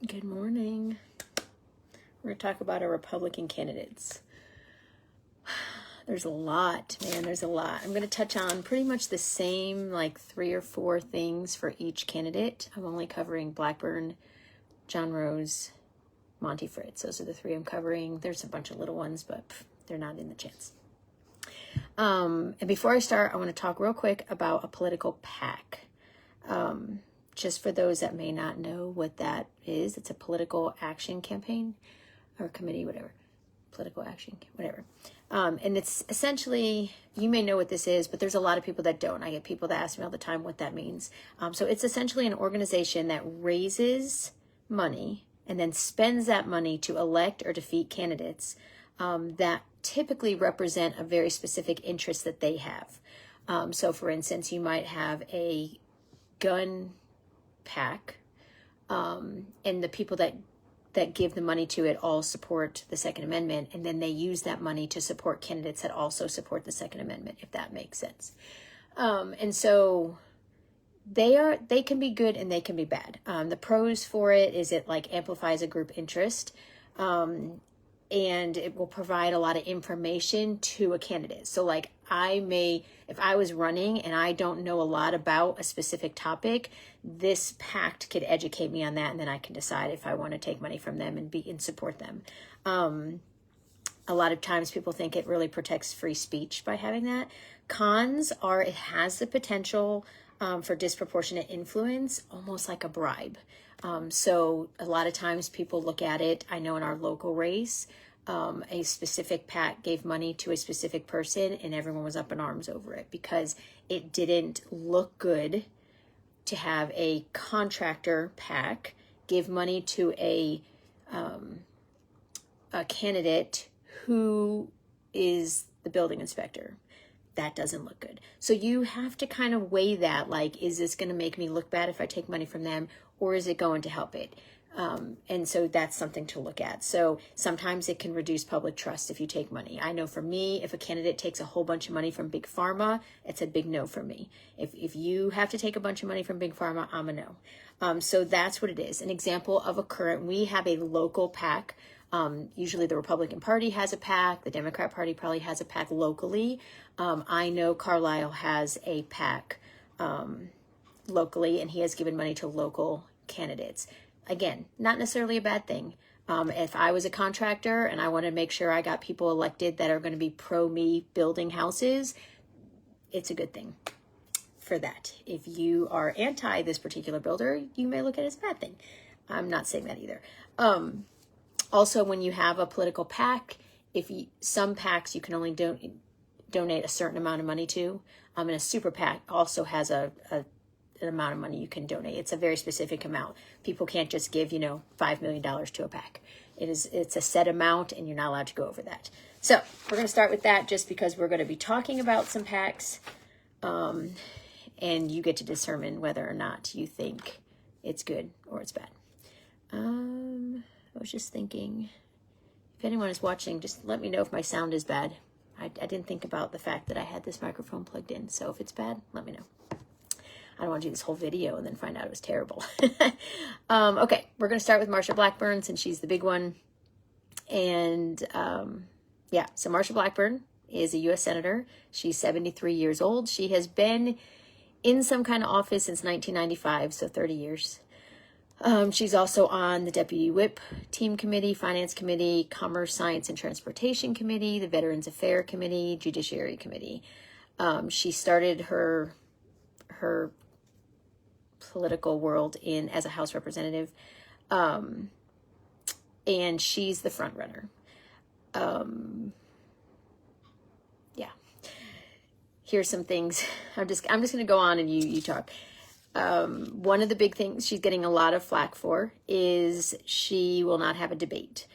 Good morning. We're going to talk about our Republican candidates. There's a lot, man. There's a lot. I'm going to touch on pretty much the same, like 3 or 4 things for each candidate. I'm only covering Blackburn, John Rose, Monty Fritz. Those are the 3 I'm covering. There's a bunch of little ones, but they're not in the chance. And before I start, I want to talk real quick about a political PAC. Just for those that may not know what that is, it's a political action campaign or committee, whatever. Political action, whatever. And it's essentially, you may know what this is, but there's a lot of people that don't. I get people that ask me all the time what that means. So it's essentially an organization that raises money and then spends that money to elect or defeat candidates that typically represent a very specific interest that they have. So for instance, you might have a gun PAC, and the people that give the money to it all support the Second Amendment, and then they use that money to support candidates that also support the Second Amendment, if that makes sense. And so they can be good and they can be bad. The pros for it is it like amplifies a group interest, and it will provide a lot of information to a candidate. So like if I was running and I don't know a lot about a specific topic, this pact could educate me on that, and then I can decide if I want to take money from them and support them. A lot of times people think it really protects free speech by having that. Cons are it has the potential for disproportionate influence, almost like a bribe. So a lot of times people look at it, I know in our local race, a specific PAC gave money to a specific person and everyone was up in arms over it because it didn't look good to have a contractor PAC give money to a candidate who is the building inspector. That doesn't look good. So you have to kind of weigh that, like, is this going to make me look bad if I take money from them, or is it going to help it? And so that's something to look at. So sometimes it can reduce public trust if you take money. I know for me, if a candidate takes a whole bunch of money from Big Pharma, it's a big no for me. If you have to take a bunch of money from Big Pharma, I'm a no. So that's what it is. An example of we have a local PAC. Usually the Republican Party has a PAC. The Democrat Party probably has a PAC locally. I know Carlisle has a PAC locally, and he has given money to local candidates. Again, not necessarily a bad thing. If I was a contractor and I want to make sure I got people elected that are going to be pro me building houses, it's a good thing for that. If you are anti this particular builder, you may look at it as a bad thing. I'm not saying that either. Also, when you have a political PAC, some PACs you can only donate a certain amount of money to, and a super PAC also has an amount of money you can donate. It's a very specific amount. People can't just give, $5 million to a PAC. It's a set amount, and you're not allowed to go over that. So we're going to start with that just because we're going to be talking about some PACs, and you get to determine whether or not you think it's good or it's bad. I was just thinking, if anyone is watching, just let me know if my sound is bad. I didn't think about the fact that I had this microphone plugged in, so if it's bad, let me know. I don't want to do this whole video and then find out it was terrible. Okay, we're going to start with Marsha Blackburn since she's the big one. And so Marsha Blackburn is a U.S. Senator. She's 73 years old. She has been in some kind of office since 1995, so 30 years. She's also on the Deputy Whip Team Committee, Finance Committee, Commerce, Science, and Transportation Committee, the Veterans Affairs Committee, Judiciary Committee. She started her political world as a House representative, and she's the front runner. Here's some things. I'm just going to go on and you talk. One of the big things she's getting a lot of flack for is she will not have a debate.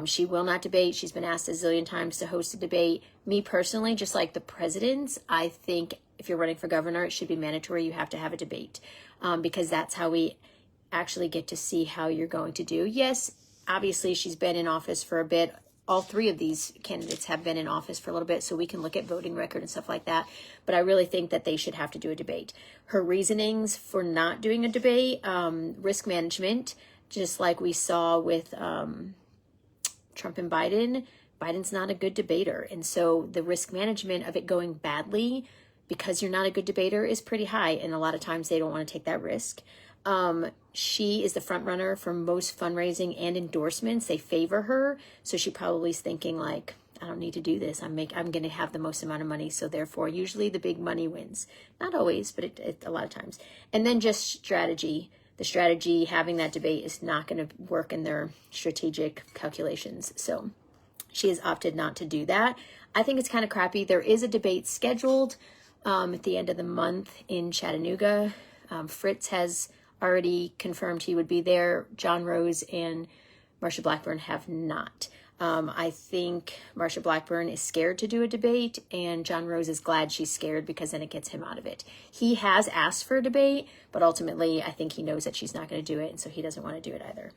She will not debate. She's been asked a zillion times to host a debate. Me personally, just like the presidents, I think if you're running for governor, it should be mandatory. You have to have a debate, because that's how we actually get to see how you're going to do. Yes, obviously she's been in office for a bit. All 3 of these candidates have been in office for a little bit, so we can look at voting record and stuff like that. But I really think that they should have to do a debate. Her reasonings for not doing a debate, risk management, just like we saw with Trump and Biden. Biden's not a good debater. And so the risk management of it going badly because you're not a good debater is pretty high. And a lot of times they don't want to take that risk. She is the front runner for most fundraising and endorsements. They favor her. So she probably is thinking like, I don't need to do this. I'm going to have the most amount of money. So therefore, usually the big money wins. Not always, but it a lot of times. And then just strategy. The strategy, having that debate is not going to work in their strategic calculations. So she has opted not to do that. I think it's kind of crappy. There is a debate scheduled at the end of the month in Chattanooga. Fritz has already confirmed he would be there. John Rose and Marsha Blackburn have not. I think Marsha Blackburn is scared to do a debate, and John Rose is glad she's scared because then it gets him out of it. He has asked for a debate, but ultimately I think he knows that she's not going to do it, and so he doesn't want to do it either.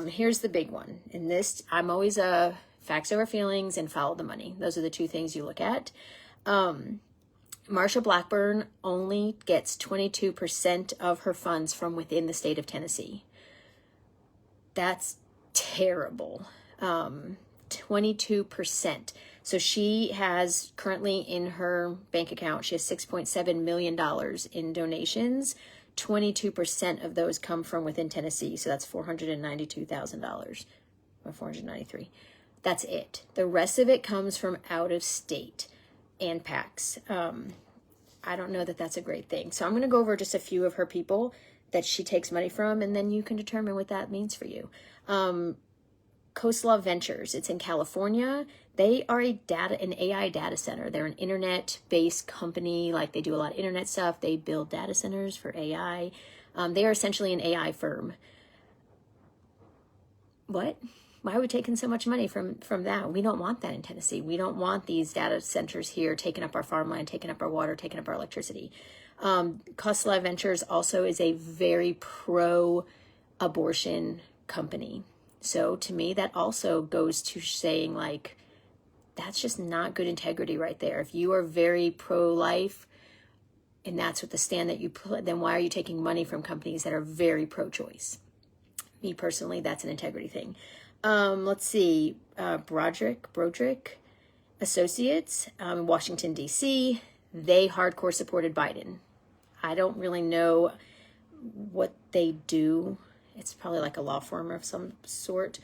Here's the big one. In this, I'm always facts over feelings and follow the money. Those are the two things you look at. Marsha Blackburn only gets 22% of her funds from within the state of Tennessee. That's terrible. 22%. So she has currently in her bank account, she has $6.7 million in donations. 22% of those come from within Tennessee. So that's $492,000 or $493. That's it. The rest of it comes from out of state and PACs. I don't know that that's a great thing. So I'm going to go over just a few of her people that she takes money from, and then you can determine what that means for you. Coastlaw Ventures, it's in California. They are an AI data center. They're an internet-based company. Like they do a lot of internet stuff. They build data centers for AI. They are essentially an AI firm. What? Why are we taking so much money from that? We don't want that in Tennessee. We don't want these data centers here taking up our farmland, taking up our water, taking up our electricity. Coastlaw Ventures also is a very pro-abortion company. So to me, that also goes to saying like, that's just not good integrity right there. If you are very pro-life and that's what the stand that you put, then why are you taking money from companies that are very pro-choice? Me personally, that's an integrity thing. Let's see, Broderick Associates in Washington, D.C., they hardcore supported Biden. I don't really know what they do. It's probably like a law firm of some sort,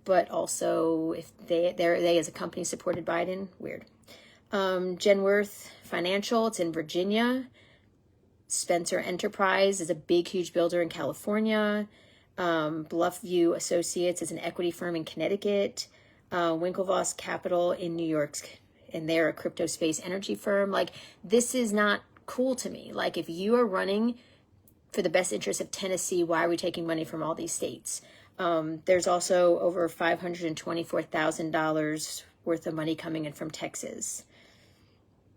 but also if they as a company supported Biden, weird. Genworth Financial, it's in Virginia. Spencer Enterprise is a big, huge builder in California. Bluffview Associates is an equity firm in Connecticut. Winklevoss Capital in New York, and they're a crypto space energy firm. Like, this is not cool to me. Like, if you are running for the best interest of Tennessee, why are we taking money from all these states? There's also over $524,000 worth of money coming in from Texas.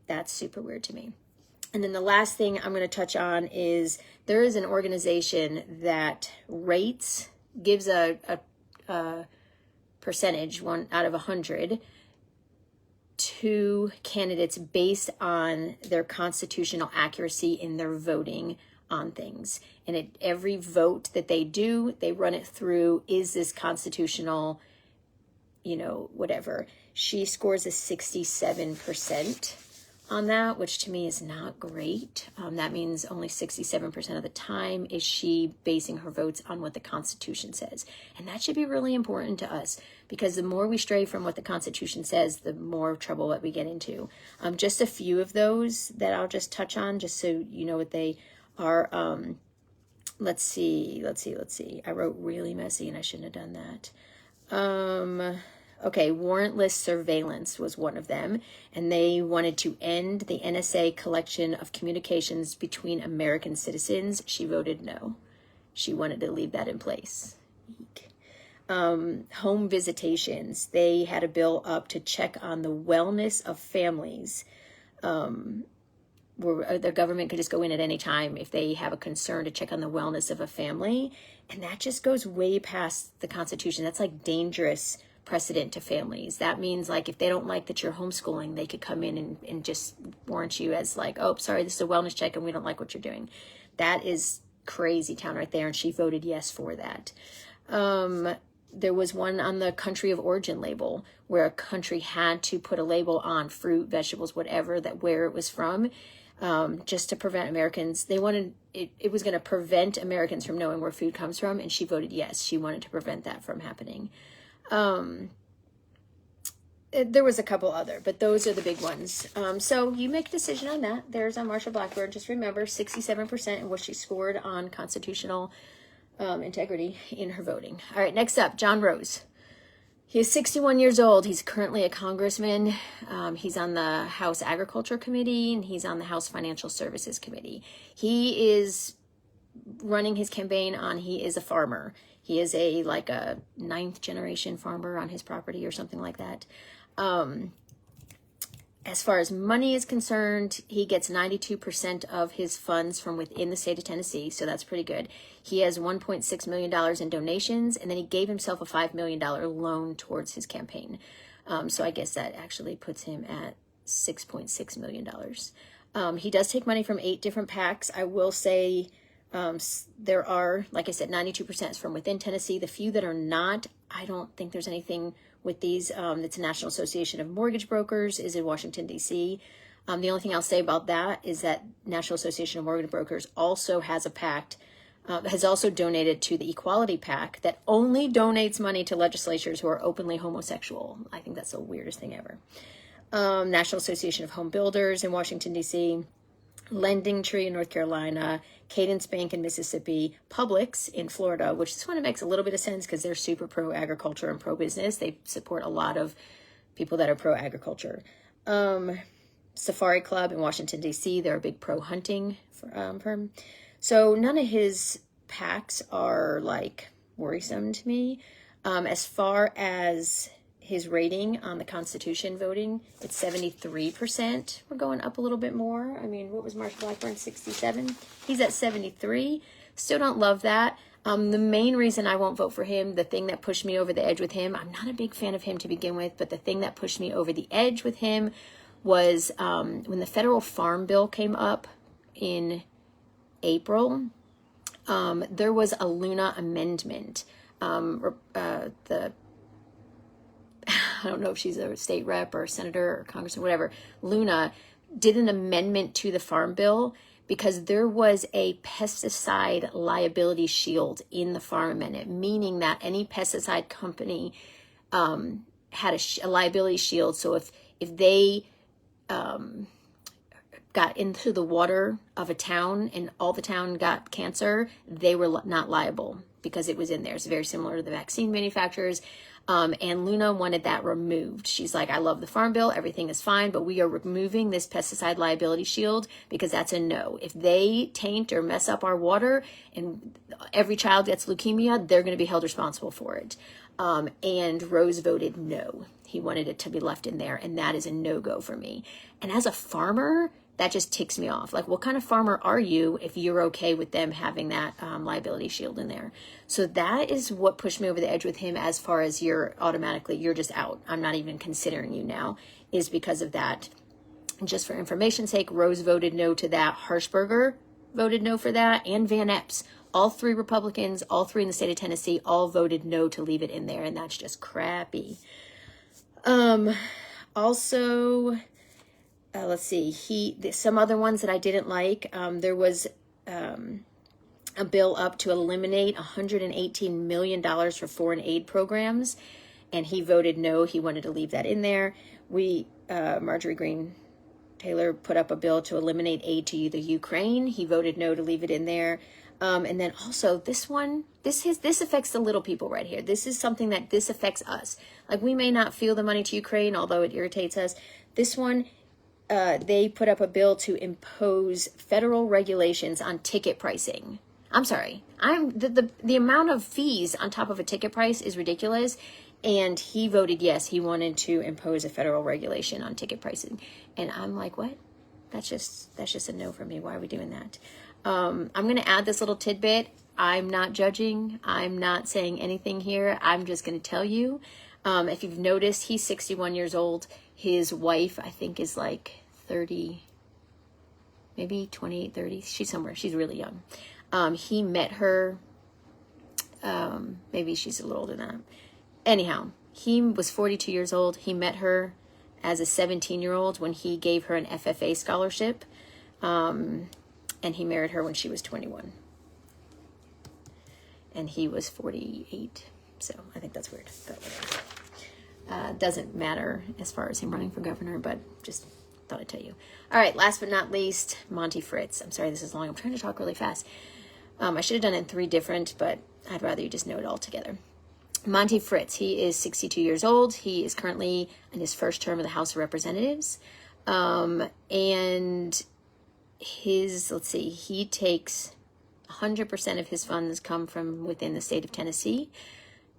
That's super weird to me. And then the last thing I'm going to touch on is there is an organization that gives a percentage, 1 out of 100, to candidates based on their constitutional accuracy in their voting on things. And every vote that they do, they run it through, is this constitutional, whatever. She scores a 67% on that, which to me is not great. That means only 67% of the time is she basing her votes on what the Constitution says. And that should be really important to us, because the more we stray from what the Constitution says, the more trouble that we get into. Just a few of those that I'll just touch on, just so you know what they are. Let's see. I wrote really messy and I shouldn't have done that. Okay, warrantless surveillance was one of them, and they wanted to end the NSA collection of communications between American citizens. She voted no. She wanted to leave that in place. Home visitations. They had a bill up to check on the wellness of families. Where the government could just go in at any time if they have a concern to check on the wellness of a family. And that just goes way past the Constitution. That's like dangerous precedent to families. That means like if they don't like that you're homeschooling, they could come in and just warrant you as like, oh, sorry, this is a wellness check and we don't like what you're doing. That is crazy town right there, and she voted yes for that. There was one on the country of origin label where a country had to put a label on fruit, vegetables, whatever, that where it was from, just to prevent Americans. They wanted it was going to prevent Americans from knowing where food comes from, and she voted yes. She wanted to prevent that from happening. There was a couple other, but those are the big ones. So you make a decision on that. There's on Marsha Blackburn. Just remember 67% and what she scored on constitutional integrity in her voting. All right, next up, John Rose. He is 61 years old. He's currently a congressman. He's on the House Agriculture Committee, and he's on the House Financial Services Committee. He is running his campaign on, he is a farmer. He is like a 9th generation farmer on his property or something like that. As far as money is concerned, he gets 92% of his funds from within the state of Tennessee, so that's pretty good. He has $1.6 million in donations, and then he gave himself a $5 million loan towards his campaign. So I guess that actually puts him at $6.6 million. He does take money from 8 different PACs. I will say there are, like I said, 92% is from within Tennessee. The few that are not, I don't think there's anything with these. It's National Association of Mortgage Brokers is in Washington, D.C. The only thing I'll say about that is that National Association of Mortgage Brokers also has a PAC, has also donated to the Equality PAC that only donates money to legislatures who are openly homosexual. I think that's the weirdest thing ever. National Association of Home Builders in Washington, D.C., Lending Tree in North Carolina, Cadence Bank in Mississippi, Publix in Florida, which this one makes a little bit of sense because they're super pro-agriculture and pro-business. They support a lot of people that are pro-agriculture. Safari Club in Washington, D.C., they're a big pro-hunting firm. So none of his PACs are, like, worrisome to me. As far as his rating on the Constitution voting, it's 73%. We're going up a little bit more. I mean, what was Marsha Blackburn, 67? He's at 73. Still don't love that. The main reason I won't vote for him, the thing that pushed me over the edge with him, I'm not a big fan of him to begin with, but the thing that pushed me over the edge with him was when the federal farm bill came up in April, there was a Luna amendment. I don't know if she's a state rep or a senator or congressman, whatever, Luna did an amendment to the farm bill because there was a pesticide liability shield in the farm amendment, meaning that any pesticide company had a liability shield. So if they got into the water of a town and all the town got cancer, they were not liable because it was in there. It's very similar to the vaccine manufacturers. And Luna wanted that removed. She's like, I love the farm bill. Everything is fine, but we are removing this pesticide liability shield because that's a no. If they taint or mess up our water and every child gets leukemia, they're going to be held responsible for it. And Rose voted no. He wanted it to be left in there, and that is a no-go for me. And as a farmer, that just ticks me off. Like, what kind of farmer are you if you're okay with them having that liability shield in there? So that is what pushed me over the edge with him as far as you're just out. I'm not even considering you now, is because of that. And just for information's sake, Rose voted no to that. Harshberger voted no for that, and Van Epps. All 3 Republicans, all 3 in the state of Tennessee, all voted no to leave it in there, and that's just crappy. Also, let's see, some other ones that I didn't like. There was a bill up to eliminate $118 million for foreign aid programs, and he voted no. He wanted to leave that in there. Marjorie Greene Taylor put up a bill to eliminate aid to the Ukraine. He voted no to leave it in there. And then also this one, this affects the little people right here. This is something that this affects us. Like, we may not feel the money to Ukraine, although it irritates us. This one, they put up a bill to impose federal regulations on ticket pricing. I'm sorry. The amount of fees on top of a ticket price is ridiculous. And he voted yes. He wanted to impose a federal regulation on ticket pricing. And I'm like, what? That's just a no for me. Why are we doing that? I'm going to add this little tidbit. I'm not judging. I'm not saying anything here. I'm just going to tell you. If you've noticed, he's 61 years old. His wife, I think, is like 30, maybe 28, 30. She's somewhere. She's really young. He met her, maybe she's a little older than that. Anyhow, he was 42 years old. He met her as a 17-year-old when he gave her an FFA scholarship. And he married her when she was 21. And he was 48. So I think that's weird. But whatever. Doesn't matter as far as him running for governor, but just thought I'd tell you. All right, last but not least, Monty Fritz. I'm sorry this is long. I'm trying to talk really fast. I should have done it in 3 different, but I'd rather you just know it all together. Monty Fritz, he is 62 years old. He is currently in his first term of the House of Representatives. And his, let's see, he takes 100% of his funds come from within the state of Tennessee.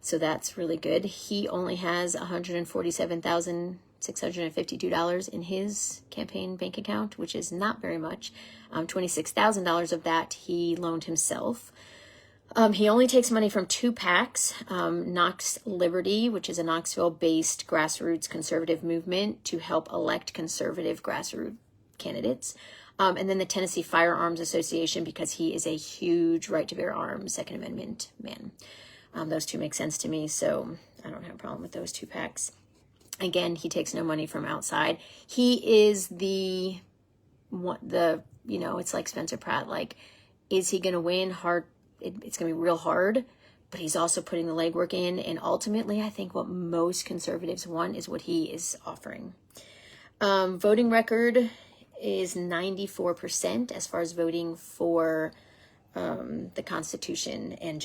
So that's really good. He only has $147,652 in his campaign bank account, which is not very much. $26,000 of that he loaned himself. He only takes money from 2 PACs, Knox Liberty, which is a Knoxville-based grassroots conservative movement to help elect conservative grassroots candidates. And then the Tennessee Firearms Association, because he is a huge right to bear arms, Second Amendment man. Those 2 make sense to me, so I don't have a problem with those 2 PACs. Again, he takes no money from outside. He is it's like Spencer Pratt, like, is he going to win? It's going to be real hard, but he's also putting the legwork in. And ultimately, I think what most conservatives want is what he is offering. Voting record is 94% as far as voting for the Constitution and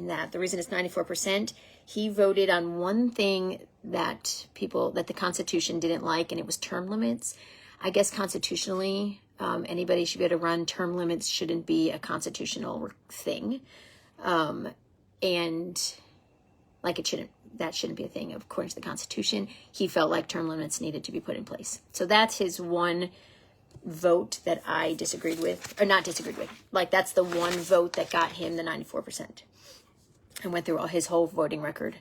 that. The reason it's 94%, he voted on one thing that the Constitution didn't like, and it was term limits. I guess constitutionally, anybody should be able to run. Term limits shouldn't be a constitutional thing. And like that shouldn't be a thing according to the Constitution. He felt like term limits needed to be put in place. So that's his one vote that I disagreed with, or not disagreed with. Like, that's the one vote that got him the 94%. I went through his whole voting record.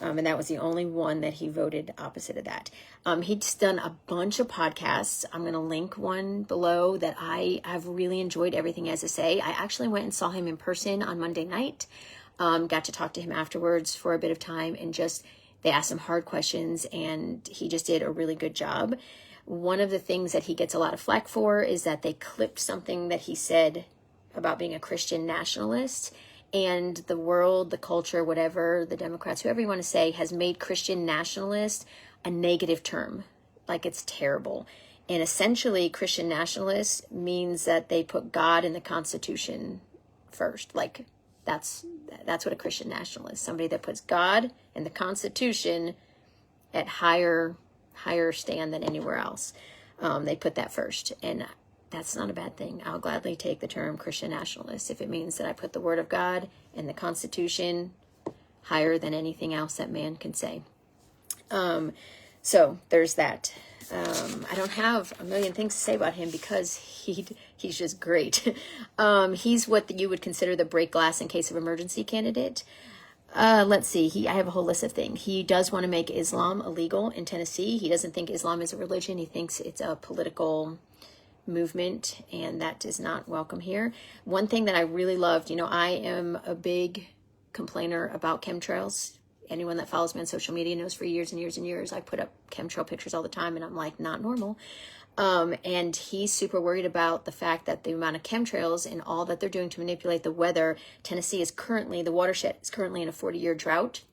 And that was the only one that he voted opposite of that. He's done a bunch of podcasts. I'm going to link one below that I've really enjoyed everything he has to say. I actually went and saw him in person on Monday night. Got to talk to him afterwards for a bit of time, and they asked him hard questions, and he just did a really good job. One of the things that he gets a lot of flack for is that they clipped something that he said about being a Christian nationalist. And the world, the culture, whatever, the Democrats, whoever you want to say, has made Christian nationalist a negative term. Like, it's terrible. And essentially, Christian nationalist means that they put God in the Constitution first. Like, that's what a Christian nationalist is. Somebody that puts God and the Constitution at higher stand than anywhere else. They put that first. And that's not a bad thing. I'll gladly take the term Christian nationalist if it means that I put the Word of God and the Constitution higher than anything else that man can say. So there's that. I don't have a million things to say about him because he's just great. He's what you would consider the break glass in case of emergency candidate. Let's see. I have a whole list of things. He does want to make Islam illegal in Tennessee. He doesn't think Islam is a religion. He thinks it's a political movement, and that is not welcome here. One thing that I really loved, I am a big complainer about chemtrails. Anyone that follows me on social media knows for years and years and years I put up chemtrail pictures all the time, and I'm like, not normal. And he's super worried about the fact that the amount of chemtrails and all that they're doing to manipulate the weather. Tennessee the watershed is currently in a 40-year drought.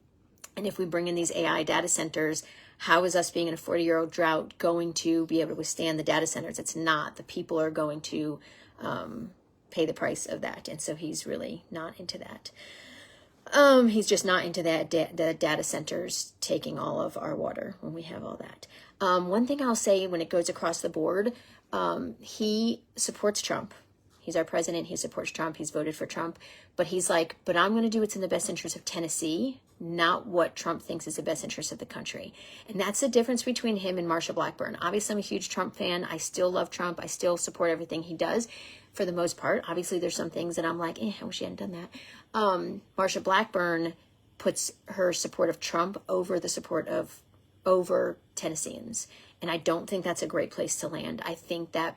And if we bring in these AI data centers, how is us being in a 40-year drought going to be able to withstand the data centers? It's not. The people are going to pay the price of that. And so he's really not into that. He's just not into that the data centers taking all of our water when we have all that. One thing I'll say when it goes across the board, he supports Trump. He's our president. He supports Trump. He's voted for Trump. But he's like, but I'm going to do what's in the best interest of Tennessee, not what Trump thinks is the best interest of the country. And that's the difference between him and Marsha Blackburn. Obviously, I'm a huge Trump fan. I still love Trump. I still support everything he does for the most part. Obviously, there's some things that I'm like, I wish he hadn't done that. Marsha Blackburn puts her support of Trump over Tennesseans. And I don't think that's a great place to land. I think that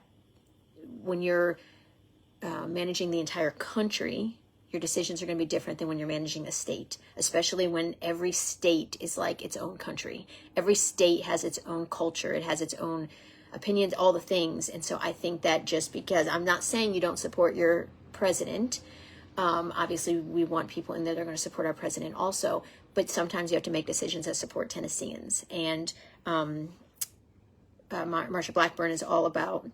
when you're managing the entire country, your decisions are going to be different than when you're managing a state, especially when every state is like its own country. Every state has its own culture. It has its own opinions, all the things. And so I think that just because, I'm not saying you don't support your president, obviously we want people in there that are going to support our president also, but sometimes you have to make decisions that support Tennesseans. And Marsha Blackburn is all about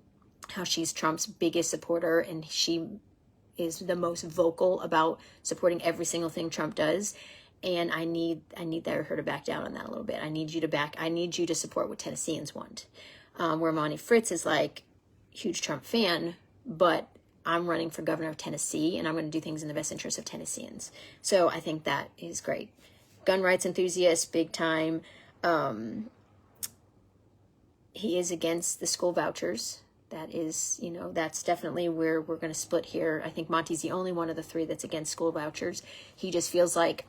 how she's Trump's biggest supporter, and she is the most vocal about supporting every single thing Trump does. And I need her to back down on that a little bit. I need you to support what Tennesseans want. Where Monty Fritz is like, huge Trump fan, but I'm running for governor of Tennessee, and I'm going to do things in the best interest of Tennesseans. So I think that is great. Gun rights enthusiast, big time. He is against the school vouchers. That is, that's definitely where we're going to split here. I think Monty's the only one of the three that's against school vouchers. He just feels like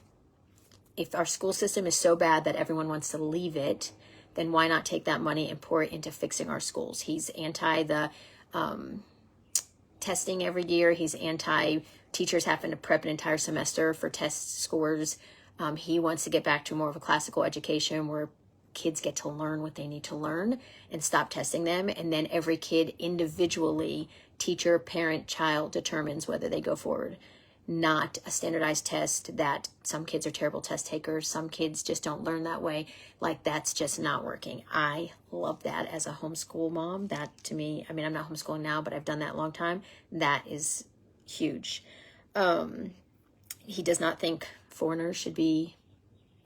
if our school system is so bad that everyone wants to leave it, then why not take that money and pour it into fixing our schools? He's anti the testing every year. He's anti teachers having to prep an entire semester for test scores. He wants to get back to more of a classical education where kids get to learn what they need to learn and stop testing them. And then every kid individually, teacher, parent, child, determines whether they go forward. Not a standardized test that some kids are terrible test takers. Some kids just don't learn that way. Like, that's just not working. I love that as a homeschool mom. That to me, I mean, I'm not homeschooling now, but I've done that a long time. That is huge. He does not think foreigners should be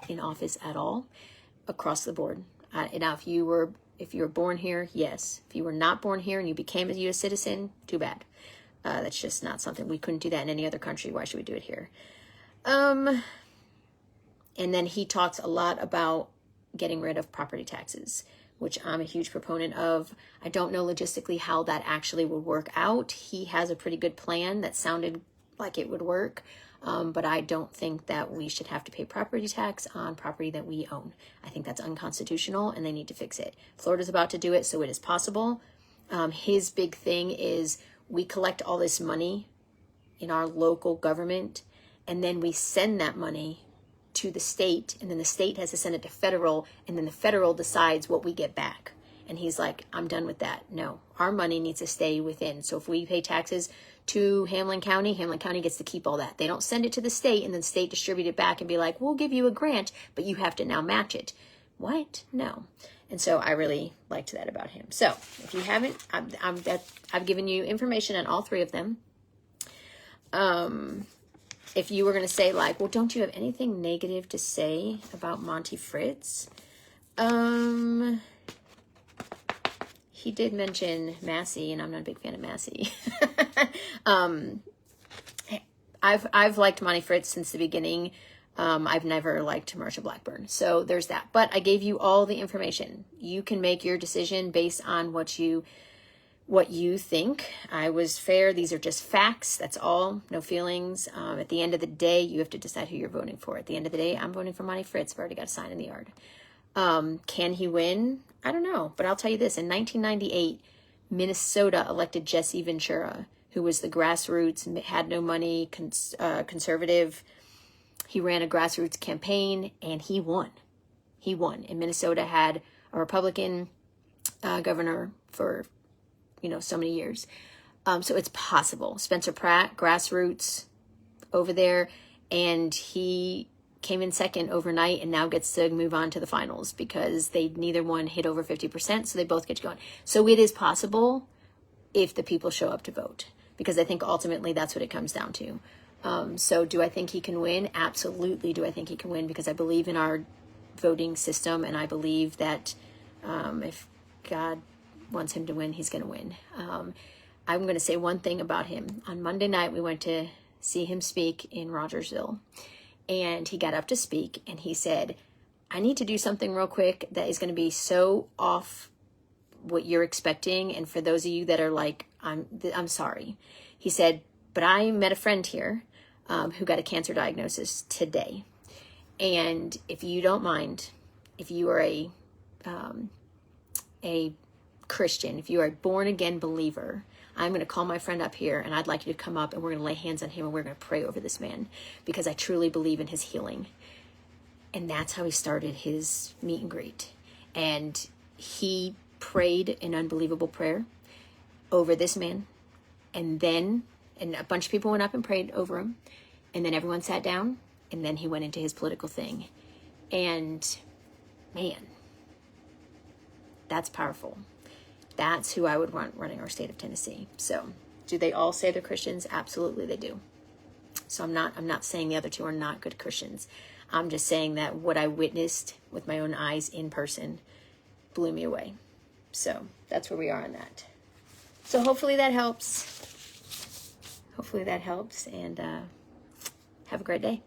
in office at all, across the board. Now, if you were born here, yes. If you were not born here and you became a U.S. citizen, too bad. That's just not something. We couldn't do that in any other country. Why should we do it here? And then he talks a lot about getting rid of property taxes, which I'm a huge proponent of. I don't know logistically how that actually would work out. He has a pretty good plan that sounded like it would work. But I don't think that we should have to pay property tax on property that we own. I think that's unconstitutional, and they need to fix it. Florida's about to do it, so it is possible. His big thing is we collect all this money in our local government, and then we send that money to the state, and then the state has to send it to federal, and then the federal decides what we get back. And he's like, I'm done with that. No, our money needs to stay within. So if we pay taxes to Hamlin County gets to keep all that. They don't send it to the state and then the state distribute it back and be like, we'll give you a grant, but you have to now match it. What? No. And so I really liked that about him. So if you haven't, I've given you information on all three of them. If you were going to say like, well, don't you have anything negative to say about Monty Fritz? He did mention Massey, and I'm not a big fan of Massey. I've liked Monty Fritz since the beginning. I've never liked Marsha Blackburn. So there's that. But I gave you all the information. You can make your decision based on what you think. I was fair. These are just facts. That's all. No feelings. At the end of the day, you have to decide who you're voting for. At the end of the day, I'm voting for Monty Fritz. I've already got a sign in the yard. Can he win? I don't know. But I'll tell you this. In 1998, Minnesota elected Jesse Ventura, who was the grassroots, had no money, conservative. He ran a grassroots campaign, and he won. He won. And Minnesota had a Republican governor for, so many years. So it's possible. Spencer Pratt, grassroots over there, and he came in second overnight and now gets to move on to the finals because neither one hit over 50%, so they both get going. So it is possible if the people show up to vote, because I think ultimately that's what it comes down to. So do I think he can win? Absolutely do I think he can win, because I believe in our voting system, and I believe that if God wants him to win, he's going to win. I'm going to say one thing about him. On Monday night, we went to see him speak in Rogersville. And he got up to speak, and he said, I need to do something real quick that is going to be so off what you're expecting. And for those of you that are like, I'm sorry. He said, but I met a friend here who got a cancer diagnosis today. And if you don't mind, if you are a Christian, if you are a born again believer, I'm going to call my friend up here, and I'd like you to come up, and we're going to lay hands on him, and we're going to pray over this man, because I truly believe in his healing. And that's how he started his meet and greet. And he prayed an unbelievable prayer over this man. And a bunch of people went up and prayed over him. And then everyone sat down, and then he went into his political thing. And man, that's powerful. That's who I would want running our state of Tennessee. So do they all say they're Christians? Absolutely they do. So I'm not saying the other two are not good Christians. I'm just saying that what I witnessed with my own eyes in person blew me away. So that's where we are on that. So hopefully that helps. And have a great day.